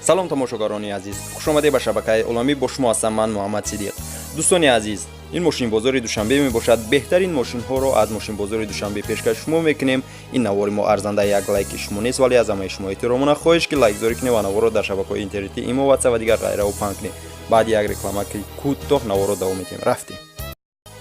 سلام تماشاگران عزیز، خوش آمدید به شبکه اولامی. با شما هستم من محمد صدیق. دوستان عزیز، این ماشینبازاری دوشنبه می باشد. بهترین ماشین ها رو از ماشینبازاری دوشنبه پیشکش شما میکنیم. این نوار ما ارزنده یک لایک شما نیست، ولی از همه شما احترامونه خواهش که لایک زاری کنید و نوار رو در شبکه‌های اینترنتی ایمو، واتساپ و دیگر غیره اوپن کنید. بعد یک رکلام که کوتاه نوار رو دوام میدیم. رفتیم.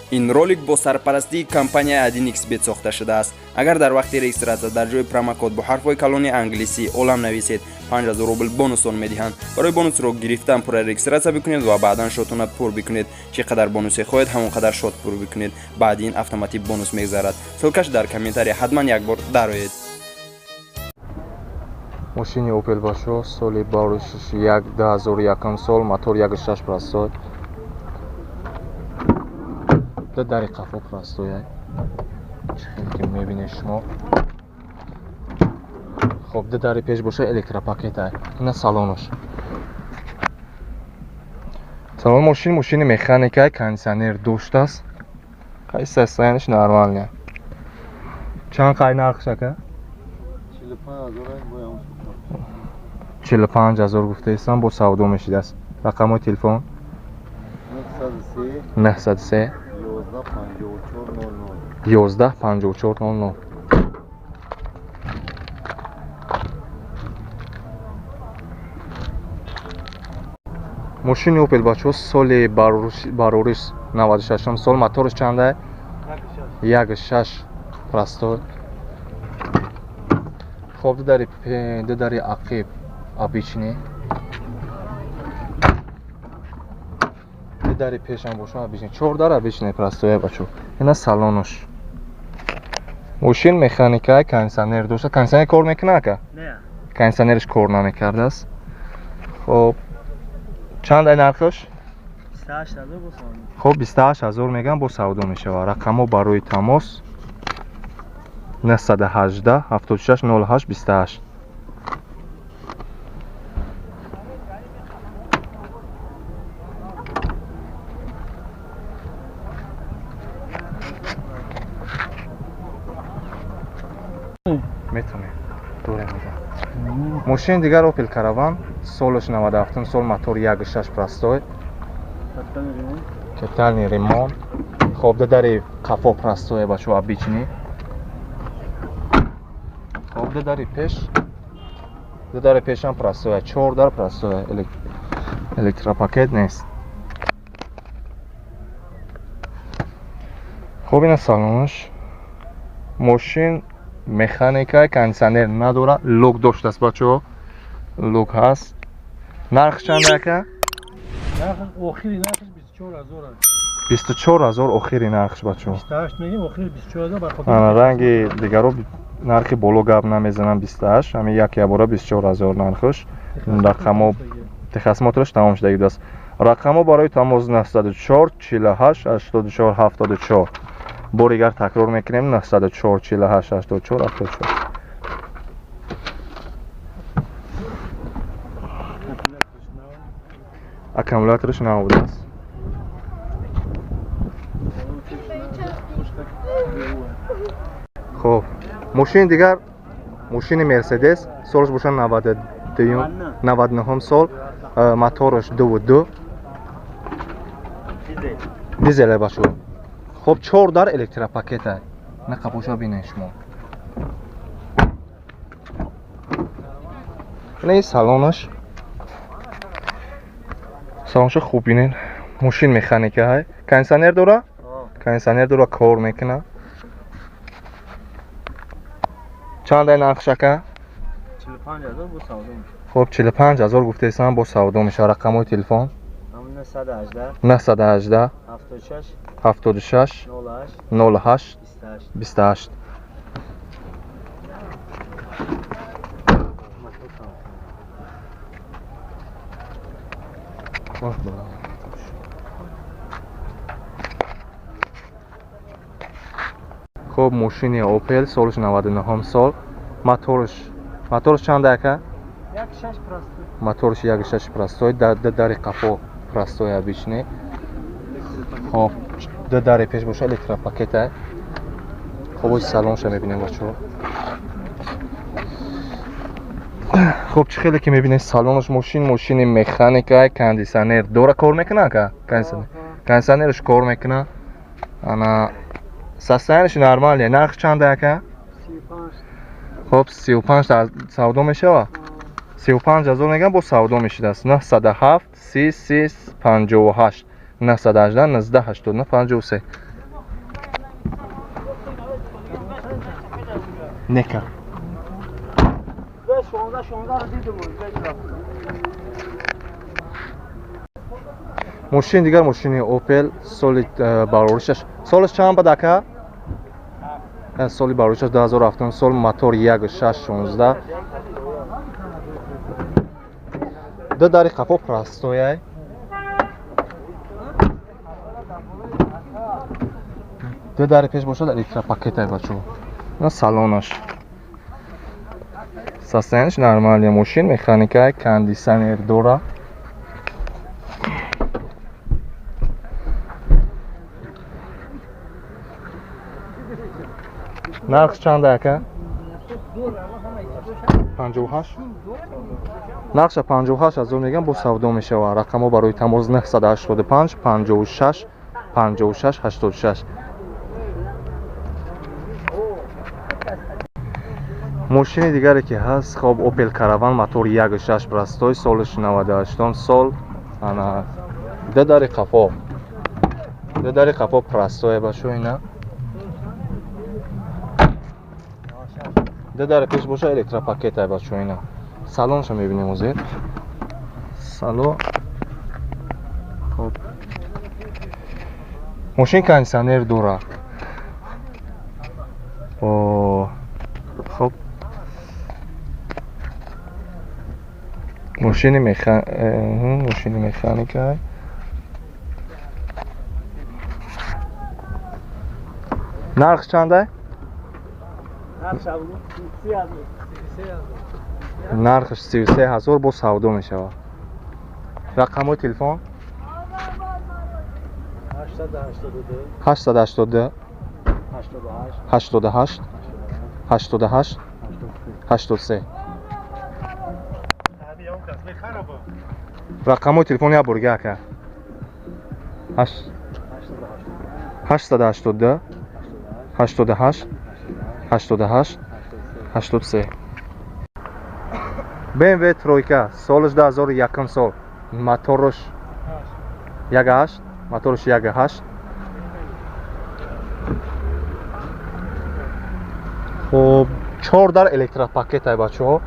این رولик با سرپرستی کمپانی ادینکس بیت ساخته شده است. اگر در وقت رجیستراسیون در جای پروموکد با حرف‌های کلان انگلیسی اولم نویسید 5000 روبل بونوس میدهند. برای بونوس رو گرفتن پر رجیستراسیون بکنید و بعدا شاتون پر بکنید. چقدر بونوس خواهید همونقدر شات پر بکنید. بعد این اتوماتیک بونوس میگذرد. سلکش در کامنتاری حتما یک بار درآید. ماشین اوپل باشو سال باروش 2001 سال мотор 1.6 простой. در قفا простой. خیلی که میبینید شما. خب در پیش باشه الکتروپاکت ای. این سالونش. سالون ماشین مکانیکای کاندیشنر داشته است. خیلی سستانش نرماله. چند قای نرخش که؟ 45000 گفته ایستان با سودا میشید است. رقم تلفن 903 11 5400. ماشین اوپل بچه‌ها سال باروریس 96 سال موتورش چنده؟ 1.6 простой. خب در عقب обычный. در پیش هم باشه обычный. 4 در обычный простой بچه‌ها. اینا سالونش. ماشین مکانیکای کاندیشنر داشته. کاندیشنر کار میکنه که؟ نه. کاندیشنرش کار نمیکرده است. خب چند نرخش؟ 28000 با سودا. خب 28000 میگم با سودا میشه و رقمو برای تماس 918 76 08 28. میتونه دوره میگم. ماشین دیگر اوپل کاراوان سالش 97 سال موتور 1.6 простой. کتالنی ремонт. خب در قفا простой باشه обычный. خب در پیش هم простой. 4 در простой. الکتروپاکت نیست. خب این سالونش. ماشین مکانیکای کاندیشنر نداره. لوک داشته است بچه‌ها. لوک هست. نرخ چنده که؟ نرخ آخری نرخش 24000 است. 24000 آخری نرخش بچه‌ها. 28 میگیم آخری 24000 بر خاطر رنگ دیگرو نرخ بالا گپ نمیزنم. 28 همین یک باره 24000 نرخش. رقمو تخصصاتش تمام شده است. رقمو برای تماس 904 48 84 74. بار تکرار میکنیم 904 48 84 74. اکامولاتورش نبوده است. خب ماشین دیگر ماشین مرسدس سالش باشه 99 سال موتورش 2.2 دیزل باشه. خب 4 در الکتروپاکت ای. نه قفوشا بینید شما. نه سالونش خوب بینید. ماشین مکانیکه های. کاندیشنر داره؟ کاندیشنر داره کار میکنه. چند نرخش که؟ 45000 با سودا میشه. خب 45000 گفته ایستان با سودا میشه. رقم تلفن 918 76 08 28. خب ماشین اوپل سالش 99 سال. موتورش چنده که؟ 1.6 простой. موتورش 1.6 простой. در قفا простой обычный. خب در پیش باشه الکتروپاکت ای. خب سالونش میبینیم بچه‌ها. خب چه خیلی که میبینید سالنش ماشین مکانیکای کاندیشنر داره کار میکنه که کاندیشنرش کار میکنه انا سستانش نرمالیه نرخ چنده که 35 خب 35 تا سودا میشه 35000 میگم با سودا میشه دست 907 3358 918 1980 53 نکا به 16 رو دیدم ماشین دیگر ماشین اوپل سال سالش چند بود که سالی باروشش 2007 سال موتور 1616 دو داری قفا پراستوی دو داری پیش باشه در یک پاکت ای بچو نه سالونش ساستنش نرمالیه ماشین مکانیکای کاندیشنر داره نرخش چنده که 58 نقش 58 از اون میگم با سودا میشه و رقمو برای تماس 985 56 56 86 ماشین دیگری که هست خب اوپل کاراوان موتور 1.6 برستوی سالش 98 سال انا ده داری قفا پرستوی باشو اینا ده داره پیش باشه الکترا پاکت ای باشو اینا سالونش رو میبینیم وزیر سالو خب ماشین کاندیشنر داره خب ماشین مکانیکای نرخ چنده؟ نرخش 33000 با سودا میشه رقم تلفن 882 88 88 83 رقم تلفن یا برگه که 882 88 88 83 BMW ترویکا سالش 2001 سال موتورش 1.8 موتورش 1.8 خب 4 در الکترا پاکت های بچه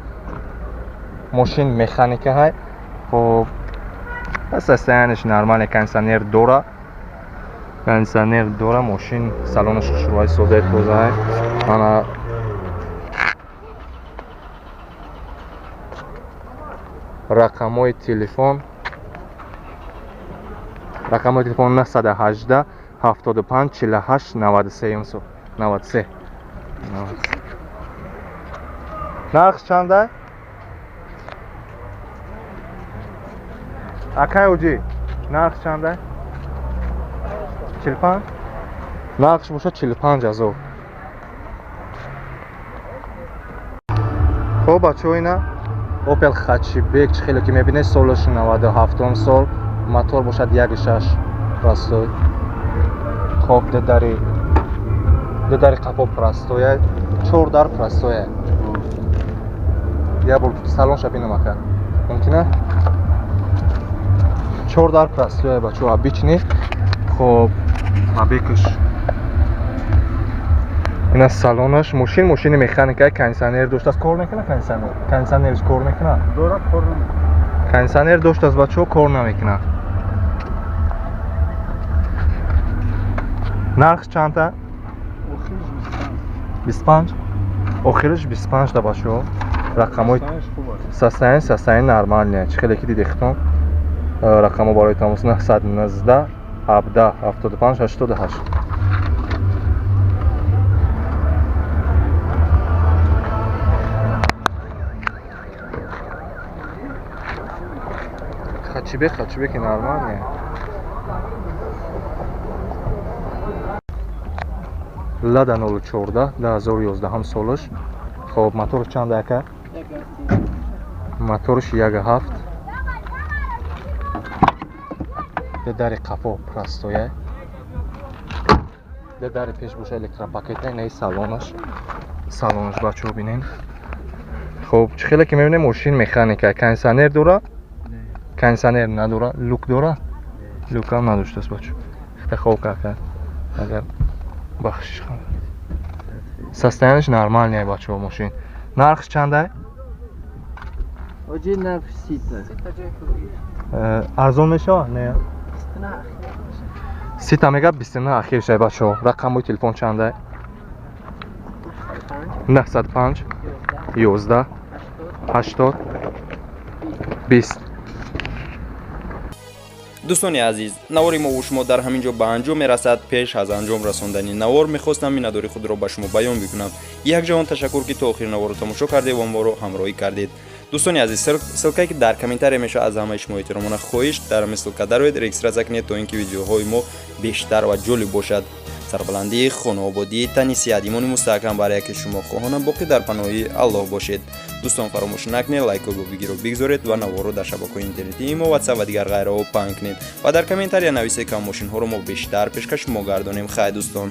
ماشین مکانیکه های خب بس استانش نرمال کاندیشنر داره ماشین سالنش شروع سوده توزه های انا رقم تلفن 918 75 48 93 نرخ چنده؟ اکای اوجی نرخ چنده؟ 45 نرخش باشه 45000 خب بچه اینا اوپل خچیبک خیلی که میبینه سالش 97 سال موتور باشد 1.6 راستوی خب داری قفا پرستوی 4 در پرستوی یا بول سالن شبینه مکان ممکنه 4 در پرستوی بچه ها بیچنی خب بکش این از سالنش ماشین مکانیکای کاندیشنر داشت از کار میکنه کاندیشنرش کار میکنه دورات کار نمیکنه کاندیشنر داشت از بچه ها کار نمیکنه نرخ چند تا 25 آخرش 25 تا بچه ها رقمای سستین نرمال نه چه خیلی که دیدیختون رقم برای تماس 919 17 75 88 خچیبه که نرمال نه لدا 014 2011 هم سالش خب موتور چند که моторш 1.7 дедари қафо простоя дедари пешбуша электропакета инаи салонаш бачаҳо бинен. хуб чӣ хеле ки мебинем мошин механика кондитсионер дора кондитсионер надора люк дора люкам надоштааст бачаҳо ихтихоб кард агар бахшиш состоянияш нормальное бачаҳо мошин нархш чандае Oje narx sita. арзон мешавад не сита мега 29 ахир шай бачаҳо рақамҳои телефон чандае 905 11 80 20. дӯстони азиз, навори мо у шумо дар ҳамин ҷо ба анҷом мерасад. пеш аз анҷом расондани навор мехостам миннатдори худро ба шумо баён бикунам. якҷаҳон ташаккур ки то охири наворро тамошо кардед ва моро ҳамроҳӣ кардед. дӯстони азиз, ссилкае ки дар комментария мешавад аз ҳамаи шумо эҳтиромона хоҳиш дар ҳамин ссилка дароед регистратсия кунед то ин ки видеоҳои мо бештар ва ҷолиб бошад. сарбаландӣ хонободӣ тани сиҳат имони мустаҳкам бар яке шумо хоҳонам боқӣ дар паноҳи аллоҳ бошед. дӯстон фаромӯш накунед лайку ба видеоро бигзоред ва наворро дар шабакаҳои интернетии мо WhatsApp ва дигар ғайраҳо паҳн кунед ва дар комментария нависед ки мошинҳоро мо бештар пешкаш шумо гардонем. хайр дӯстон.